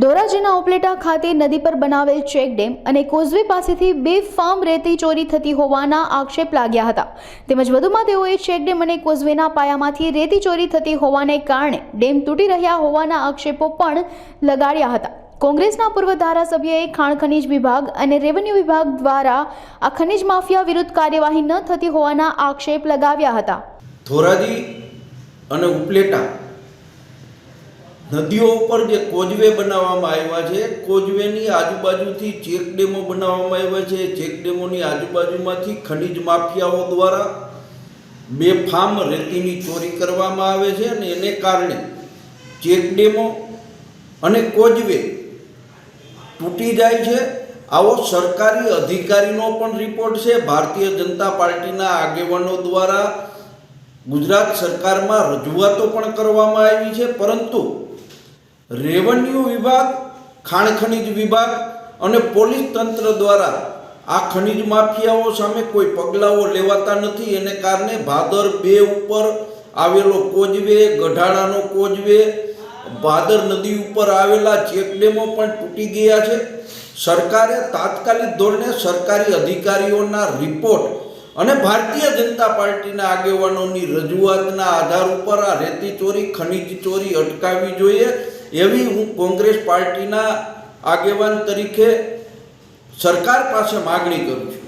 ધોરાજીના ઉપલેટા ખાતે નદી પર બનાવેલ ચેક ડેમ અને કોઝવે પાસેથી બેફામ રેતી ચોરી થતી હોવાના આક્ષેપ લાગ્યા હતા। તેમજ વધુમાં તેઓએ ચેક ડેમ અને કોઝવેના પાયામાંથી રેતી ચોરી થતી હોવાને કારણે ડેમ તૂટી રહ્યા હોવાના આક્ષેપો પણ લગાડ્યા હતા। કોંગ્રેસના પૂર્વ ધારાસભ્યએ ખાણ ખનીજ વિભાગ અને રેવન્યુ વિભાગ દ્વારા આ ખનીજ માફિયા વિરુદ્ધ કાર્યવાહી ન થતી હોવાના આક્ષેપ લગાવ્યા હતા। ધોરાજી અને ઉપલેટા નદીઓ ઉપર જે કોઝવે બનાવવામાં આવ્યા છે, કોઝવેની આજુબાજુથી ચેક ડેમો બનાવવામાં આવ્યા છે। ચેક ડેમોની આજુબાજુમાંથી ખનીજ માફિયાઓ દ્વારા બેફામ રેતીની ચોરી કરવામાં આવે છે અને એને કારણે ચેક ડેમો અને કોઝવે તૂટી જાય છે। આવો સરકારી અધિકારીનો પણ રિપોર્ટ છે। ભારતીય જનતા પાર્ટીના આગેવાનો દ્વારા ગુજરાત સરકારમાં રજૂઆતો પણ કરવામાં આવી છે, પરંતુ રેવન્યુ વિભાગ, ખાણ ખનીજ વિભાગ અને પોલીસ તંત્ર દ્વારા આ ખનીજ માફિયાઓ સામે કોઈ પગલાઓ લેવાતા નથી। એને કારણે ભાદર 2 ઉપર આવેલો કોઝવે, ગઢાળાનો કોઝવે, ભાદર નદી ઉપર આવેલા ચેક ડેમો પણ તૂટી ગયા છે। સરકારે તાત્કાલિક ધોરણે સરકારી અધિકારીઓના રિપોર્ટ અને ભારતીય જનતા પાર્ટીના આગેવાનોની રજૂઆતના આધાર ઉપર આ રેતી ચોરી, ખનીજ ચોરી અટકાવવી જોઈએ એવી હું કોંગ્રેસ પાર્ટીના આગેવાન તરીકે સરકાર પાસે માગણી કરું છું।